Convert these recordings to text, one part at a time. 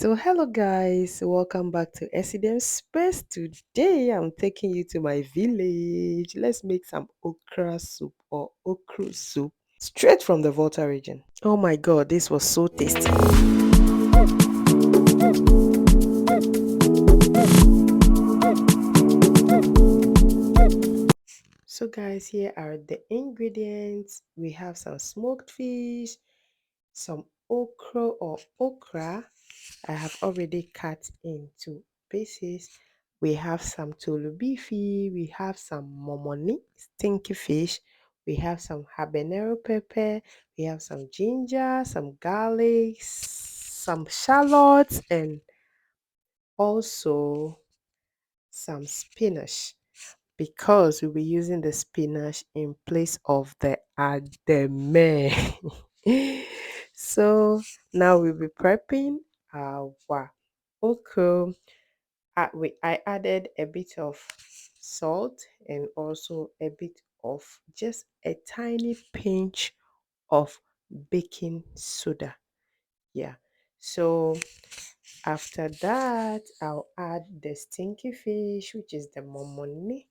So hello guys, welcome back to SEDM Space. Today I'm taking you to my village. Let's make some okra soup or okra soup straight from the Volta region. Oh my god, this was so tasty. So guys, here are the ingredients. We have some smoked fish, some okra. I have already cut into pieces. We have some Toolo beefy, we have some Momoni, stinky fish, we have some Habanero pepper, we have some ginger, some garlic, some shallots, and also some spinach because we'll be using the spinach in place of the ademe. So now we'll be prepping our okra. I added a bit of salt and also a bit of just a tiny pinch of baking soda. Yeah. So after that, I'll add the stinky fish, which is the momoni.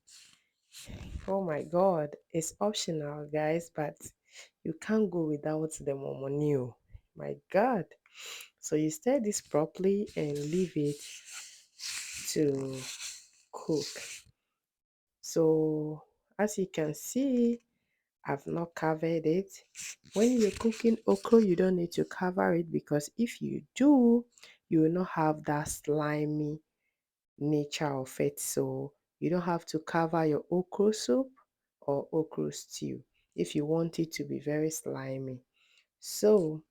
Oh my god, it's optional, guys, but you can't go without the momoni. Oh. My god. So you stir this properly and leave it to cook. So as you can see, I've not covered it. When you're cooking okra, you don't need to cover it because if you do, you will not have that slimy nature of it. So you don't have to cover your okra soup or okra stew if you want it to be very slimy. So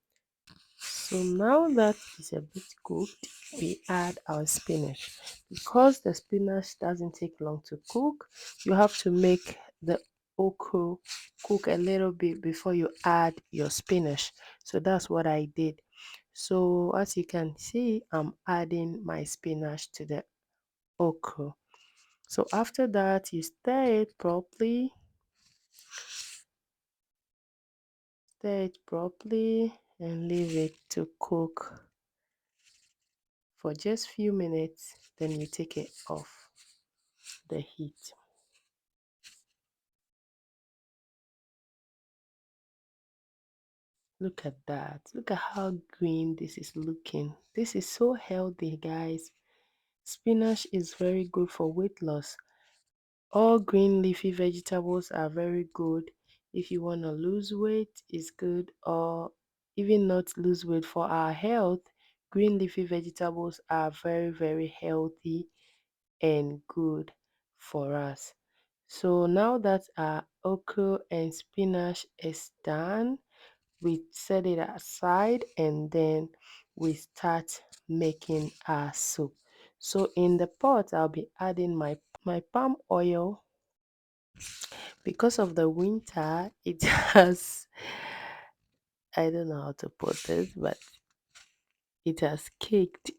now that is a bit cooked, we add our spinach. Because the spinach doesn't take long to cook, you have to make the okra cook a little bit before you add your spinach. So that's what I did. So as you can see, I'm adding my spinach to the okra. So after that, you stir it properly and leave it to cook for just few minutes, then you take it off the heat. Look at that. Look at how green this is looking. This is so healthy, guys. Spinach is very good for weight loss. All green leafy vegetables are very good. If you want to lose weight, it's good, or even not lose weight for our health. Green leafy vegetables are very, very healthy and good for us. So now that our okra and spinach is done, we set it aside and then we start making our soup. So in the pot, I'll be adding my palm oil. Because of the winter, it has, I don't know how to put this, but it has caked.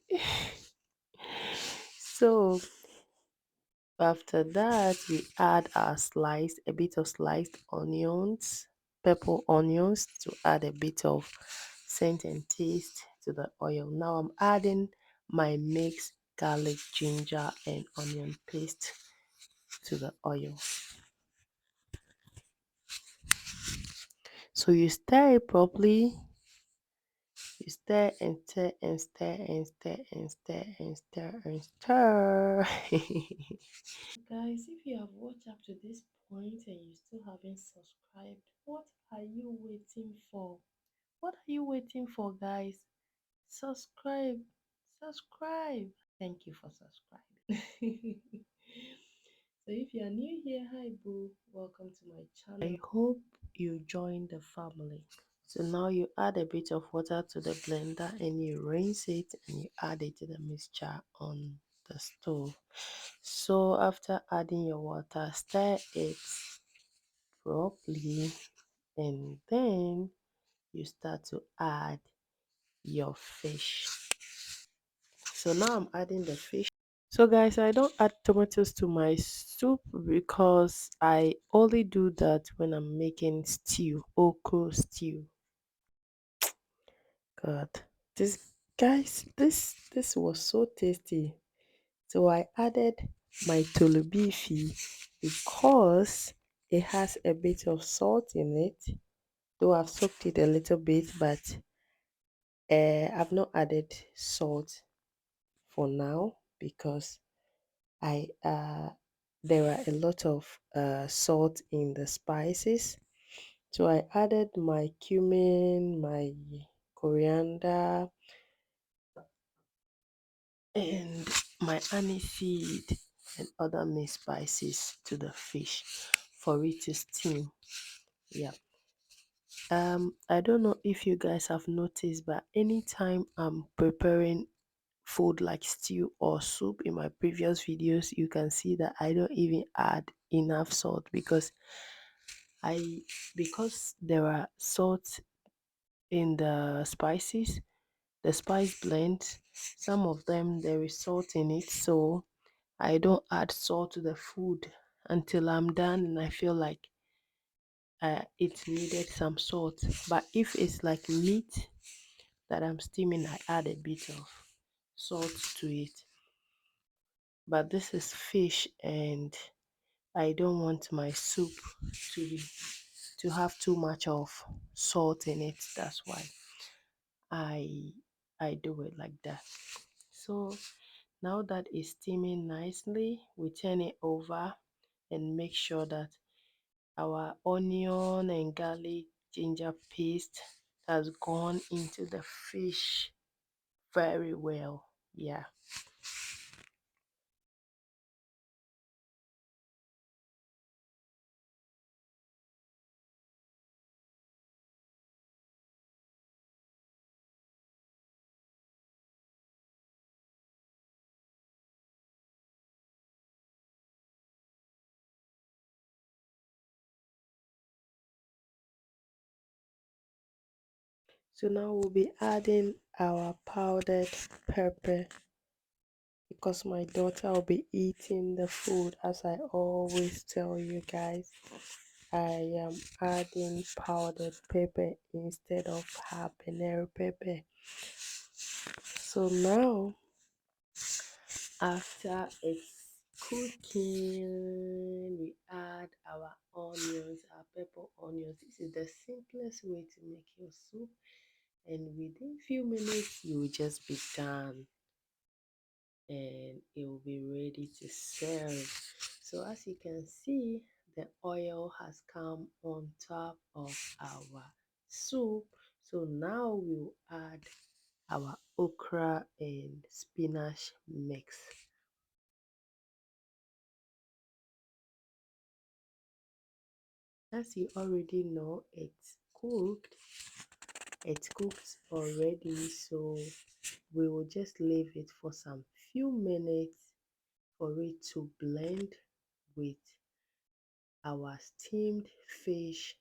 So after that, we add our a bit of sliced onions, purple onions to add a bit of scent and taste to the oil. Now I'm adding my mixed garlic, ginger, and onion paste to the oil. So you stir it properly. You stir and stir and stir and stir and stir and stir and stir. Guys, if you have watched up to this point and you still haven't subscribed, what are you waiting for? What are you waiting for, guys? Subscribe. Subscribe. Thank you for subscribing. So if you are new here, hi boo, welcome to my channel. I hope you join the family. So now you add a bit of water to the blender and you rinse it and you add it to the mixture on the stove. So after adding your water, stir it properly and then you start to add your fish. So now I'm adding the fish. So guys, I don't add tomatoes to my soup because I only do that when I'm making stew, okra stew. God, this. Guys, this was so tasty. So I added my Toolo beefy because it has a bit of salt in it. Though I've soaked it a little bit, but I've not added salt for now because I there are a lot of salt in the spices. So I added my cumin, my coriander, and my aniseed and other mixed spices to the fish for it to steam. Yeah. I don't know if you guys have noticed, but anytime I'm preparing food like stew or soup in my previous videos, you can see that I don't even add enough salt I because there are salt in the spices, the spice blend, some of them there is salt in it, so I don't add salt to the food until I'm done and I feel like it needed some salt. But if it's like meat that I'm steaming, I add a bit of salt to it. But this is fish and I don't want my soup to be to have too much of salt in it. That's why I I do it like that. So now that it's steaming nicely, we turn it over and make sure that our onion and garlic ginger paste has gone into the fish very well. Yeah. So now we'll be adding our powdered pepper because my daughter will be eating the food as I always tell you guys. I am adding powdered pepper instead of habanero pepper. So now after it's cooking, we add our onions, our pepper onions. This is the simplest way to make your soup, and within few minutes you will just be done and it will be ready to serve. So as you can see, the oil has come on top of our soup. So now we'll add our okra and spinach mix. As you already know, it's cooked already, so we will just leave it for some few minutes for it to blend with our steamed fish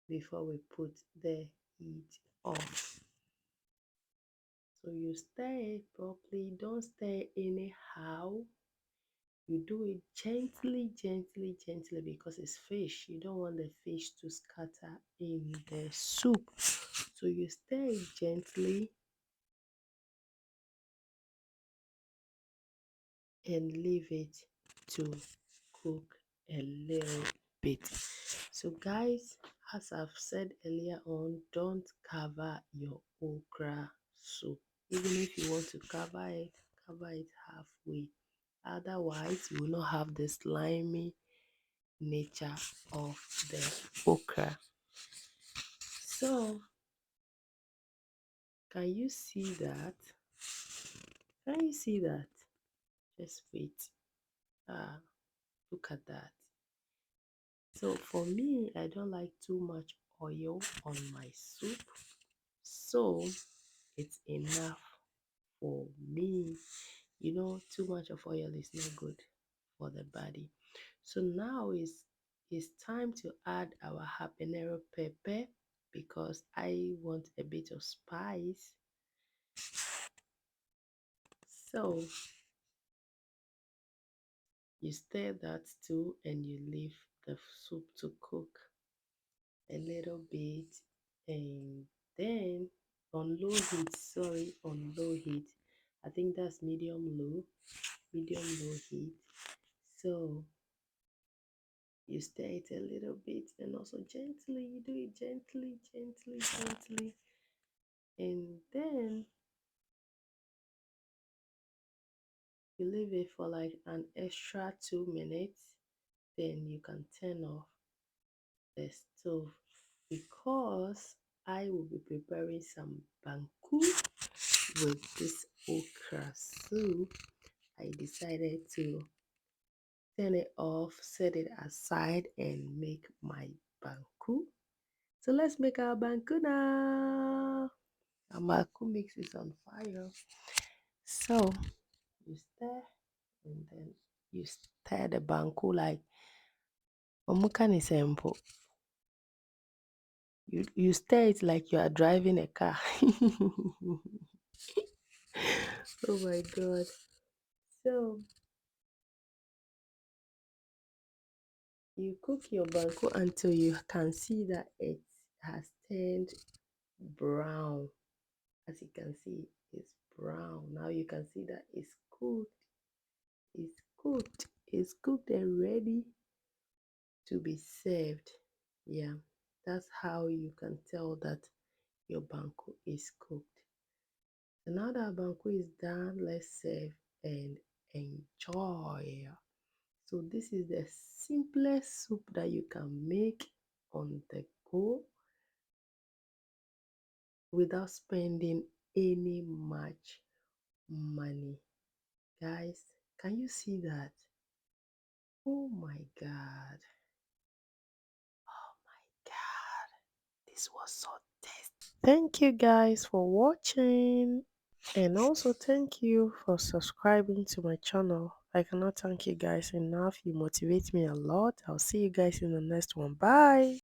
before we put the heat off. So you stir it properly, don't stir anyhow. You do it gently, gently, gently because it's fish. You don't want the fish to scatter in the soup. So you stir it gently and leave it to cook a little bit. So guys, as I've said earlier on, don't cover your okra soup. Even if you want to cover it halfway. Otherwise, you will not have the slimy nature of the okra. So, can you see that? Can you see that? Just wait. Ah, look at that. So for me, I don't like too much oil on my soup. So it's enough for me. You know, too much of oil is not good for the body. So now it's time to add our habanero pepper because I want a bit of spice. So you stir that too and you leave the soup to cook a little bit and then on low heat, sorry, on low heat, I think that's medium low heat. So you stir it a little bit and also gently, you do it gently, and then you leave it for like an extra 2 minutes. Then you can turn off the stove because I will be preparing some banku with this okra soup. I decided to turn it off, set it aside, and make my banku. So let's make our banku now. Our banku mix is on fire. So you stir and then you stir the banku like omukani sempo. You stir it like you are driving a car. Oh my god. So you cook your banku until you can see that it has turned brown. As you can see, it's brown. Now you can see that it's cooked. It's cooked. It's cooked and ready to be served. Yeah, that's how you can tell that your banku is cooked. So now that banku is done, let's serve and enjoy. So this is the simplest soup that you can make on the go without spending any much money. Guys, can you see that? Oh my god. Oh my god. This was so tasty. Thank you guys for watching. And also thank you for subscribing to my channel. I cannot thank you guys enough. You motivate me a lot. I'll see you guys in the next one. Bye.